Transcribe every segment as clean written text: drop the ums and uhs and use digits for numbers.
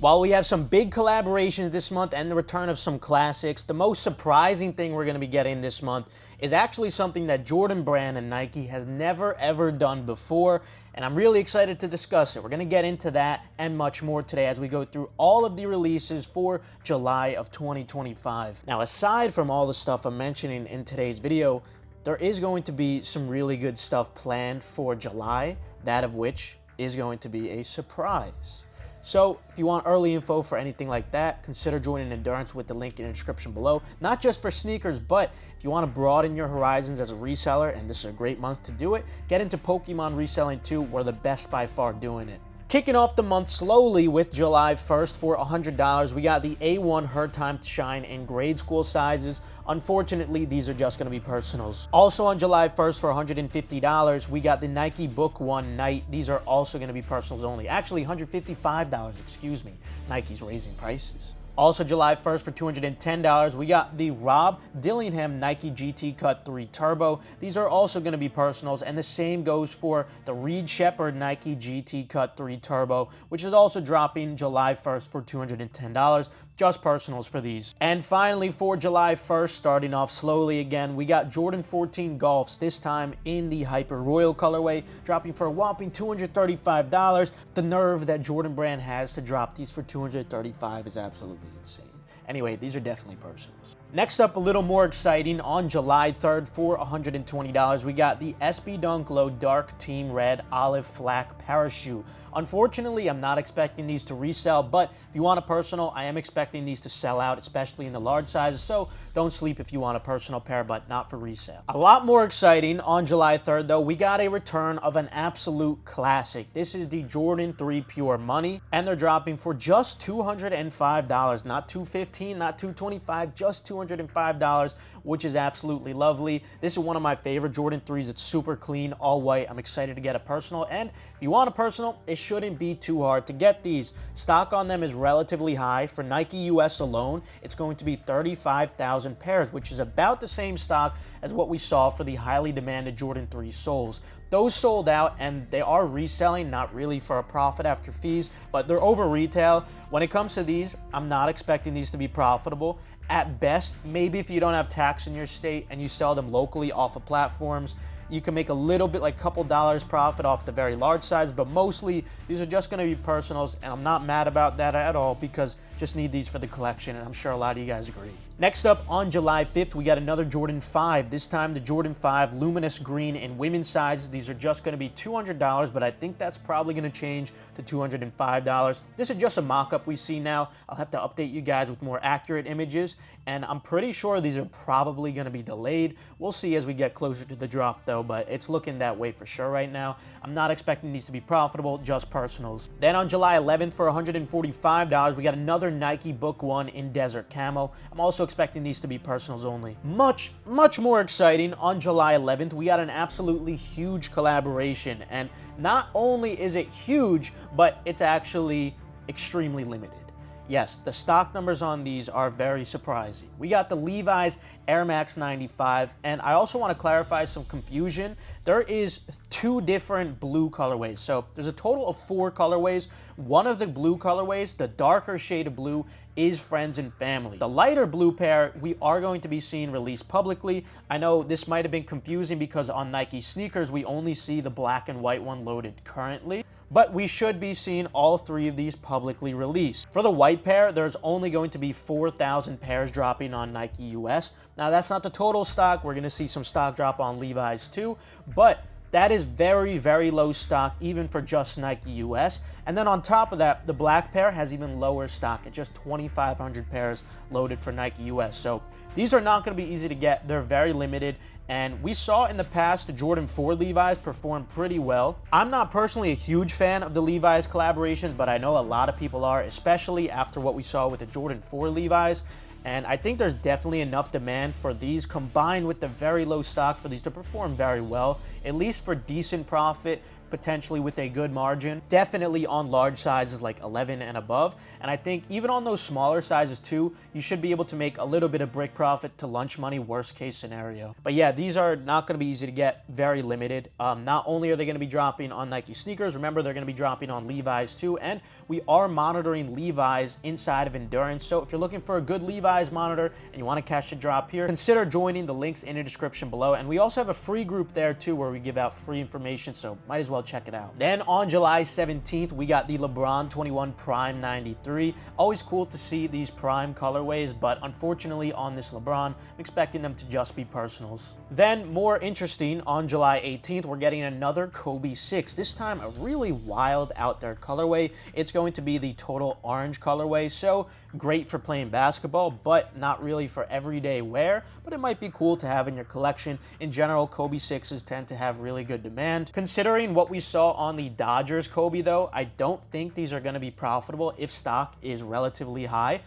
While we have some big collaborations this month and the return of some classics, the most surprising thing we're going to be getting this month is actually something that Jordan Brand and Nike has never ever done before, and I'm really excited to discuss it. We're going to get into that and much more today as we go through all of the releases for July of 2025. Now, aside from all the stuff I'm mentioning in today's video, there is going to be some really good stuff planned for July, that of which is going to be a surprise. So if you want early info for anything like that, consider joining Endurance with the link in the description below. Not just for sneakers, but if you want to broaden your horizons as a reseller, and this is a great month to do it, get into Pokemon reselling too. We're the best by far doing it. Kicking off the month slowly with July 1st for $100, we got the A1 Her Time to Shine in grade school sizes. Unfortunately, these are just going to be personals. Also on July 1st for $150, we got the Nike Book One Night. These are also going to be personals only. Actually, $155, excuse me. Nike's raising prices. Also July 1st for $210, we got the Rob Dillingham Nike GT Cut 3 Turbo. These are also going to be personals, and the same goes for the Reed Shepherd Nike GT Cut 3 Turbo, which is also dropping July 1st for $210, just personals for these. And finally, for July 1st, starting off slowly again, we got Jordan 14 Golfs, this time in the Hyper Royal colorway, dropping for a whopping $235. The nerve that Jordan Brand has to drop these for $235 is absolutely insane. Anyway, these are definitely personals. Next up, a little more exciting, on July 3rd for $120, we got the SB Dunk Low Dark Team Red Olive Flak Parachute. Unfortunately, I'm not expecting these to resell, but if you want a personal, I am expecting these to sell out, especially in the large sizes, so don't sleep if you want a personal pair, but not for resale. A lot more exciting, on July 3rd though, we got a return of an absolute classic. This is the Jordan 3 Pure Money, and they're dropping for just $205, not $215, not $225, just $205, which is absolutely lovely. This is one of my favorite Jordan 3s. It's super clean, all white. I'm excited to get a personal, and if you want a personal, it shouldn't be too hard to get these. Stock on them is relatively high. For Nike US alone, it's going to be 35,000 pairs, which is about the same stock as what we saw for the highly demanded Jordan 3 soles. Those sold out, and they are reselling, not really for a profit after fees, but they're over retail. When it comes to these, I'm not expecting these to be profitable. At best, maybe if you don't have tax in your state and you sell them locally off of platforms, you can make a little bit, like a couple dollars profit off the very large size, but mostly these are just going to be personals, and I'm not mad about that at all because just need these for the collection, and I'm sure a lot of you guys agree. Next up, on July 5th, we got another Jordan 5, this time the Jordan 5 Luminous Green in women's sizes. These are just going to be $200, but I think that's probably going to change to $205. This is just a mock-up we see now. I'll have to update you guys with more accurate images, and I'm pretty sure these are probably going to be delayed. We'll see as we get closer to the drop though, but it's looking that way for sure right now. I'm not expecting these to be profitable, just personals. Then on July 11th for $145, we got another Nike Book One in Desert Camo. I'm also expecting these to be personals only. Much more exciting, on July 11th, we got an absolutely huge collaboration, and not only is it huge, but it's actually extremely limited. Yes, the stock numbers on these are very surprising. We got the Levi's Air Max 95, and I also want to clarify some confusion. There is two different blue colorways, so there's a total of 4 colorways. One of the blue colorways, the darker shade of blue, is Friends and Family. The lighter blue pair we are going to be seeing released publicly. I know this might have been confusing because on Nike sneakers we only see the black and white one loaded currently, but we should be seeing all 3 of these publicly released. For the white pair, there's only going to be 4,000 pairs dropping on Nike US. Now that's not the total stock. We're going to see some stock drop on Levi's too, but that is very low stock even for just Nike US. And then on top of that, the black pair has even lower stock at just 2,500 pairs loaded for Nike US. So these are not going to be easy to get. They're very limited, and we saw in the past the Jordan 4 Levi's perform pretty well. I'm not personally a huge fan of the Levi's collaborations, but I know a lot of people are, especially after what we saw with the Jordan 4 Levi's. And I think there's definitely enough demand for these, combined with the very low stock, for these to perform very well, at least for decent profit, potentially with a good margin, definitely on large sizes like 11 and above. And I think even on those smaller sizes too, you should be able to make a little bit of brick profit to lunch money, worst case scenario. But yeah, these are not going to be easy to get, very limited. Not only are they going to be dropping on Nike sneakers, remember they're going to be dropping on Levi's too, and we are monitoring Levi's inside of Endurance. So if you're looking for a good Levi's monitor and you want to catch a drop here, consider joining. The links in the description below. And we also have a free group there too where we give out free information, so might as well check it out. Then on July 17th, we got the LeBron 21 Prime 93. Always cool to see these Prime colorways, but unfortunately on this LeBron, I'm expecting them to just be personals. Then more interesting, on July 18th, we're getting another Kobe 6. This time a really wild out there colorway. It's going to be the total orange colorway, so great for playing basketball, but not really for everyday wear, but it might be cool to have in your collection. In general, Kobe 6s tend to have really good demand. Considering what we saw on the Dodgers Kobe though, I don't think these are going to be profitable if stock is relatively high.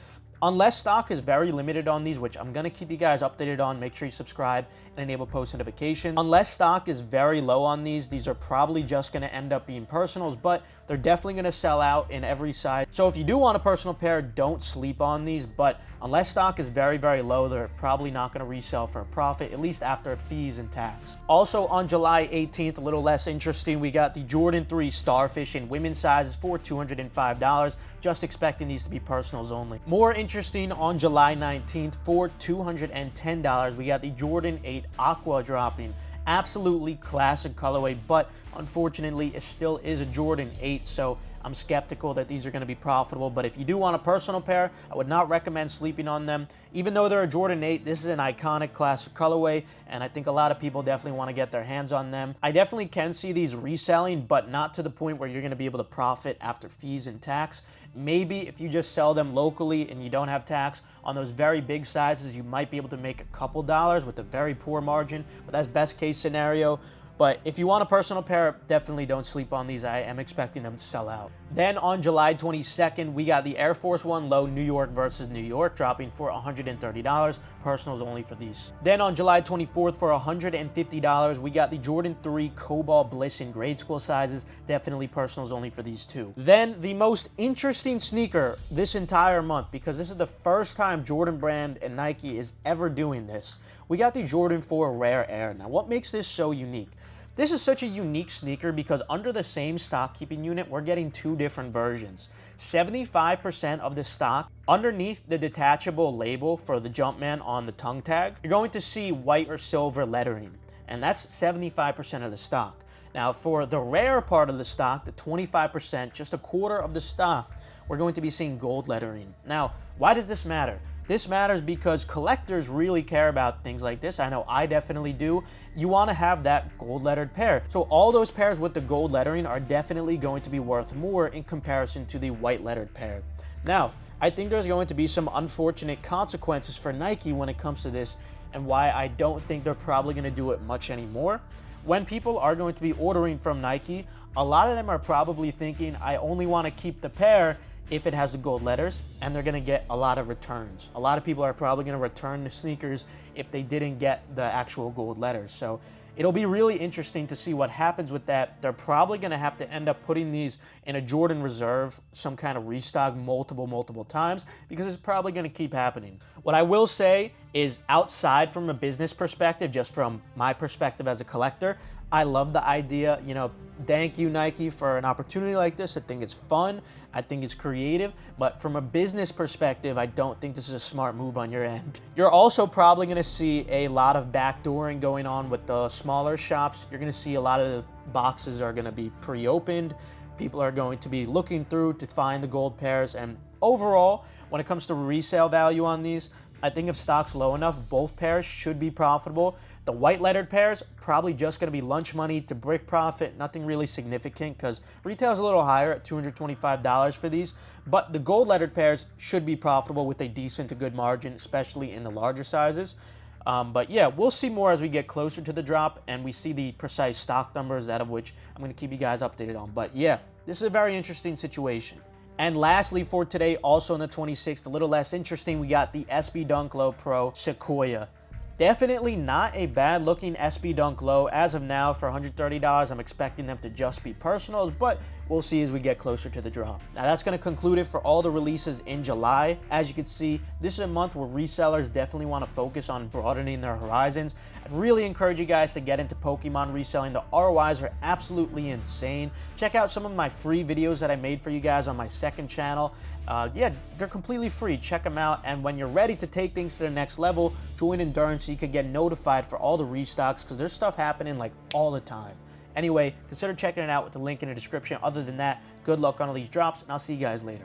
Unless stock is very limited on these, which I'm going to keep you guys updated on. Make sure you subscribe and enable post notifications. Unless stock is very low on these are probably just going to end up being personals, but they're definitely going to sell out in every size. So if you do want a personal pair, don't sleep on these, but unless stock is very, very low, they're probably not going to resell for a profit, at least after fees and tax. Also on July 18th, a little less interesting, we got the Jordan 3 Starfish in women's sizes for $205. Just expecting these to be personals only. More interesting, on July 19th for $210, we got the Jordan 8 Aqua dropping. Absolutely classic colorway, but unfortunately it still is a Jordan 8, so I'm skeptical that these are going to be profitable. But if you do want a personal pair, I would not recommend sleeping on them. Even though they're a Jordan 8, this is an iconic classic colorway, and I think a lot of people definitely want to get their hands on them. I definitely can see these reselling, but not to the point where you're going to be able to profit after fees and tax. Maybe if you just sell them locally and you don't have tax on those very big sizes, you might be able to make a couple dollars with a very poor margin, but that's best case scenario. But if you want a personal pair, definitely don't sleep on these. I am expecting them to sell out. Then on July 22nd, we got the Air Force One Low New York versus New York dropping for $130. Personals only for these. Then on July 24th for $150, we got the Jordan 3 Cobalt Bliss in grade school sizes. Definitely personals only for these too. Then the most interesting sneaker this entire month, because this is the first time Jordan Brand and Nike is ever doing this. We got the Jordan 4 Rare Air. Now what makes this so unique? This is such a unique sneaker because under the same stock keeping unit, we're getting two different versions. 75% of the stock, underneath the detachable label for the Jumpman on the tongue tag, you're going to see white or silver lettering, and that's 75% of the stock. Now for the rare part of the stock, the 25%, just a quarter of the stock, we're going to be seeing gold lettering. Now, why does this matter? This matters because collectors really care about things like this. I know I definitely do. You want to have that gold lettered pair. So all those pairs with the gold lettering are definitely going to be worth more in comparison to the white lettered pair. Now, I think there's going to be some unfortunate consequences for Nike when it comes to this, and why I don't think they're probably going to do it much anymore. When people are going to be ordering from Nike, a lot of them are probably thinking, I only want to keep the pair if it has the gold letters, and they're going to get a lot of returns. A lot of people are probably going to return the sneakers if they didn't get the actual gold letters. So it'll be really interesting to see what happens with that. They're probably going to have to end up putting these in a Jordan Reserve, some kind of restock multiple times, because it's probably going to keep happening. What I will say is, outside from a business perspective, just from my perspective as a collector, I love the idea, thank you Nike for an opportunity like this. I think it's fun, I think it's creative, but from a business perspective, I don't think this is a smart move on your end. You're also probably gonna see a lot of backdooring going on with the smaller shops. You're gonna see a lot of the boxes are gonna be pre-opened. People are going to be looking through to find the gold pairs, and overall, when it comes to resale value on these, I think if stock's low enough, both pairs should be profitable. The white lettered pairs, probably just going to be lunch money to brick profit, nothing really significant because retail is a little higher at $225 for these. But the gold lettered pairs should be profitable with a decent to good margin, especially in the larger sizes. But yeah, we'll see more as we get closer to the drop and we see the precise stock numbers, that of which I'm going to keep you guys updated on. But yeah, this is a very interesting situation. And lastly for today, also on the 26th, a little less interesting, we got the SB Dunk Low Pro Sequoia. Definitely not a bad looking SB Dunk low. As of now, for $130, I'm expecting them to just be personals, but we'll see as we get closer to the drop. Now that's going to conclude it for all the releases in July. As you can see, this is a month where resellers definitely want to focus on broadening their horizons. I'd really encourage you guys to get into Pokemon reselling. The ROIs are absolutely insane. Check out some of my free videos that I made for you guys on my second channel. Yeah, they're completely free. Check them out. And when you're ready to take things to the next level, join Endurance so you can get notified for all the restocks, because there's stuff happening like all the time. Anyway, consider checking it out with the link in the description. Other than that, good luck on all these drops, and I'll see you guys later.